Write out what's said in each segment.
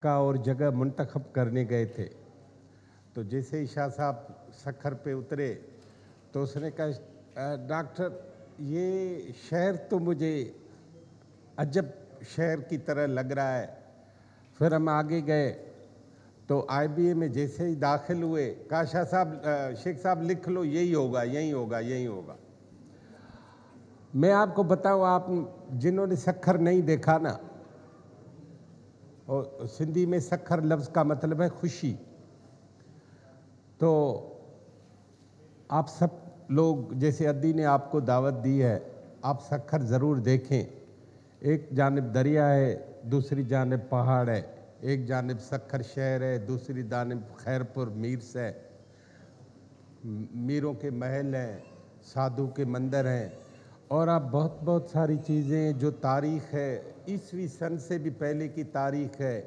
का और जगह मुंतखब करने गए थे। तो जैसे ही शाह साहब सखर पे उतरे तो उसने कहा, डॉक्टर ये शहर तो मुझे अजब शहर की तरह लग रहा है। फिर हम आगे गए तो IBA में जैसे ही दाखिल हुए, कहा शाह साहब, शेख साहब लिख लो, यही होगा यही होगा यही होगा। मैं आपको बताऊं, आप जिन्होंने सखर नहीं देखा ना, और सिंधी में सखर लफ्ज़ का मतलब है खुशी, तो आप सब लोग, जैसे अद्दी ने आपको दावत दी है, आप सखर ज़रूर देखें। एक जानिब दरिया है, दूसरी जानिब पहाड़ है, एक जानिब सखर शहर है, दूसरी जानिब खैरपुर मीर्स है, मीरों के महल हैं, साधु के मंदिर हैं, और आप बहुत सारी चीज़ें जो तारीख़ है, ईसवी सन से भी पहले की तारीख़ है,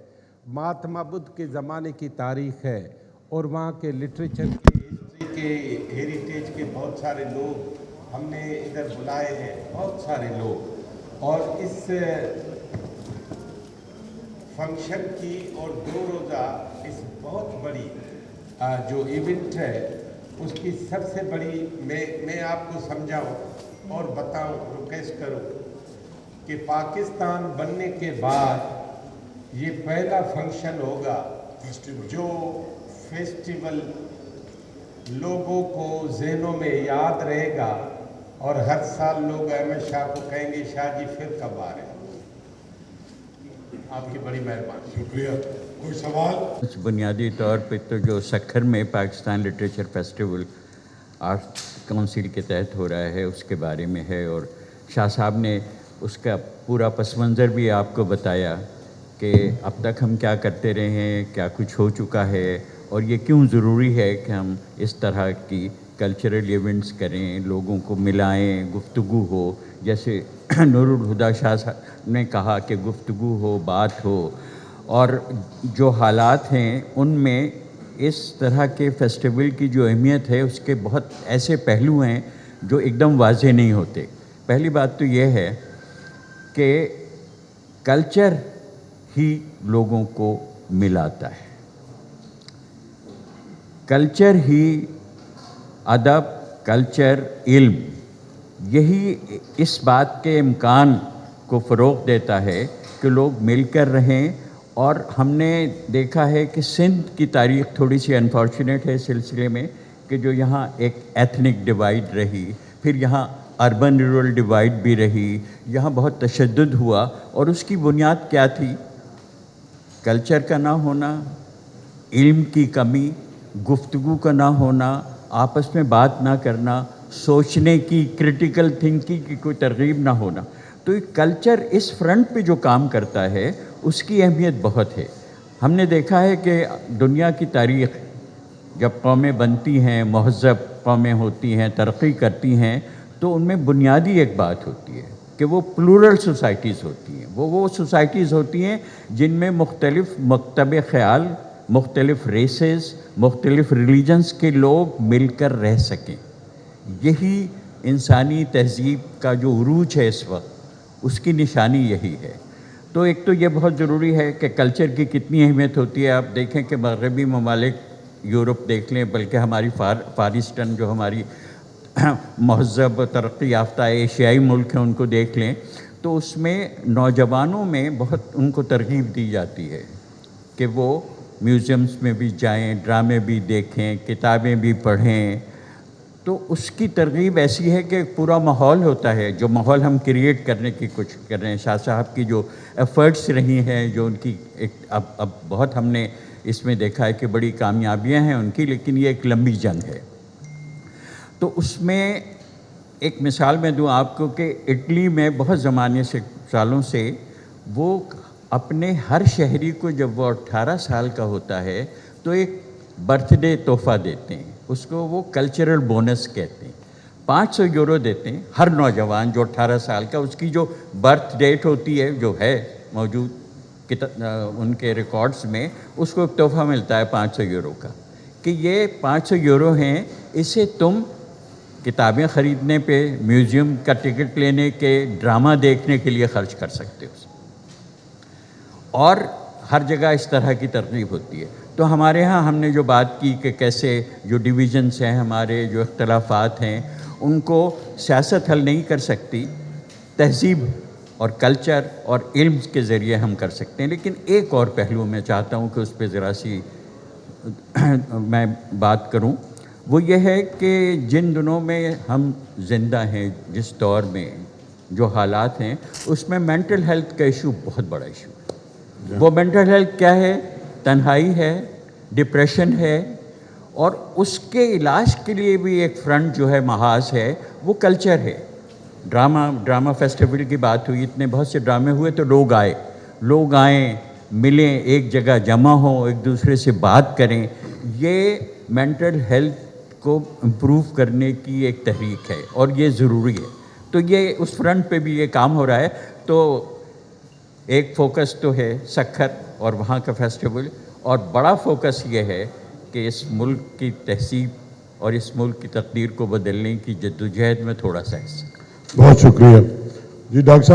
महात्मा बुद्ध के ज़माने की तारीख़ है, और वहाँ के लिटरेचर के, हिस्ट्री के, हेरिटेज के बहुत सारे लोग हमने इधर बुलाए हैं, बहुत सारे लोग। और इस फंक्शन की और 2 रोज़ा इस बहुत बड़ी जो इवेंट है उसकी सबसे बड़ी, मैं आपको समझाऊं और बताऊं, रिक्वेस्ट करूं कि पाकिस्तान बनने के बाद ये पहला फंक्शन होगा जो फेस्टिवल लोगों को ज़हनों में याद रहेगा, और हर साल लोग अहमद शाह को कहेंगे, शाह जी फिर कब आ रहे हैं। आपकी बड़ी मेहरबानी, शुक्रिया। कोई सवाल? कुछ बुनियादी तौर पे तो जो सखर में Pakistan literature festival art council के तहत हो रहा है उसके बारे में है, और शाह साहब ने उसका पूरा पस मंज़र भी आपको बताया कि अब तक हम क्या करते रहे हैं, क्या कुछ हो चुका है, और ये क्यों ज़रूरी है कि हम इस तरह की कल्चरल इवेंट्स करें, लोगों को मिलाएं, गुफ्तगू हो, जैसे नूरुल हुदा शाह साहब ने कहा कि गुफ्तगू हो, बात हो, और जो हालात हैं उनमें इस तरह के फेस्टिवल की जो अहमियत है उसके बहुत ऐसे पहलू हैं जो एकदम वाज़ेह नहीं होते। पहली बात तो ये है कि कल्चर ही लोगों को मिलाता है, कल्चर ही अदब, कल्चर, इल्म, यही इस बात के इम्कान को फ़रोग़ देता है कि लोग मिलकर रहें। और हमने देखा है कि सिंध की तारीख़ थोड़ी सी अनफॉर्चुनेट है इस सिलसिले में कि जो यहाँ एक एथनिक डिवाइड रही, फिर यहाँ अर्बन रूरल डिवाइड भी रही, यहाँ बहुत तशद्दुद हुआ, और उसकी बुनियाद क्या थी? कल्चर का ना होना, इल्म की कमी, गुफ्तगू का ना होना, आपस में बात ना करना, सोचने की, क्रिटिकल थिंकिंग की कोई तरगीब ना होना। तो कल्चर इस फ्रंट पे जो काम करता है उसकी अहमियत बहुत है। हमने देखा है कि दुनिया की तारीख़ जब कौमें बनती हैं, महज़्ज़ब कौमें होती हैं, तरक्की करती हैं, तो उनमें बुनियादी एक बात होती है कि वो प्लूरल सोसाइटीज़ होती हैं। वो सोसाइटीज़ होती हैं जिनमें मुख्तलिफ़ मकतब ख़याल, मुख्तलिफ़ रेसेस, मुख्तलिफ़ रिलीजन्स के लोग मिलकर रह सकें। यही इंसानी तहज़ीब का जो उरूज है इस वक्त, उसकी निशानी यही है। तो एक तो ये बहुत ज़रूरी है कि कल्चर की कितनी अहमियत होती है। आप देखें कि मग़रबी ममालिक, यूरोप देख लें, बल्कि हमारी फार ईस्टर्न जो हमारी महज़्ज़ब तरक्की याफ्ता एशियाई मुल्क हैं उनको देख लें, तो उसमें नौजवानों में बहुत उनको तरगीब दी जाती है कि वो म्यूज़ियम्स में भी जाएं, ड्रामे भी देखें, किताबें भी पढ़ें। तो उसकी तरगीब ऐसी है कि पूरा माहौल होता है, जो माहौल हम क्रिएट करने की कोशिश कर रहे हैं। शाह साहब की जो एफ़र्ट्स रही हैं, जो उनकी एक अब बहुत हमने इसमें देखा है कि बड़ी कामयाबियां हैं उनकी, लेकिन ये एक लंबी जंग है। तो उसमें एक मिसाल मैं दूँ आपको कि इटली में बहुत ज़माने से, सालों से, वो अपने हर शहरी को जब वो 18 साल का होता है तो एक बर्थडे तोहफ़ा देते हैं, उसको वो कल्चरल बोनस कहते हैं। 500 यूरो देते हैं हर नौजवान जो 18 साल का, उसकी जो बर्थ डेट होती है, जो है मौजूद उनके रिकॉर्ड्स में, उसको एक तोहफ़ा मिलता है 500 यूरो का, कि ये 500 यूरो हैं, इसे तुम किताबें ख़रीदने पे, म्यूज़ियम का टिकट लेने के, ड्रामा देखने के लिए ख़र्च कर सकते हो। और ہر جگہ اس طرح کی ترغیب ہوتی ہے. تو ہمارے ہاں ہم نے جو بات کی کہ کیسے جو ڈویژنس ہیں ہمارے، جو اختلافات ہیں، ان کو سیاست حل نہیں کر سکتی، تہذیب اور کلچر اور علم کے ذریعے ہم کر سکتے ہیں. لیکن ایک اور پہلو میں چاہتا ہوں کہ اس پہ ذرا سی میں بات کروں. وہ یہ ہے کہ جن دنوں میں ہم زندہ ہیں، جس دور میں جو حالات ہیں، اس میں مینٹل ہیلتھ کا ایشو بہت بڑا ایشو ہے. وہ مینٹل ہیلتھ کیا ہے؟ تنہائی ہے، ڈپریشن ہے، اور اس کے علاج کے لیے بھی ایک فرنٹ جو ہے محاذ ہے، وہ کلچر ہے. ڈرامہ فیسٹیول کی بات ہوئی، اتنے بہت سے ڈرامے ہوئے تو لوگ آئیں، ملیں، ایک جگہ جمع ہوں، ایک دوسرے سے بات کریں. یہ مینٹل ہیلتھ کو امپروو کرنے کی ایک تحریک ہے اور یہ ضروری ہے. تو یہ اس فرنٹ پہ بھی یہ کام ہو رہا ہے. تو ایک فوکس تو ہے سکھر اور وہاں کا فیسٹیول، اور بڑا فوکس یہ ہے کہ اس ملک کی تہذیب اور اس ملک کی تقدیر کو بدلنے کی جدوجہد میں تھوڑا سا حصہ. بہت شکریہ جی ڈاکٹر صاحب.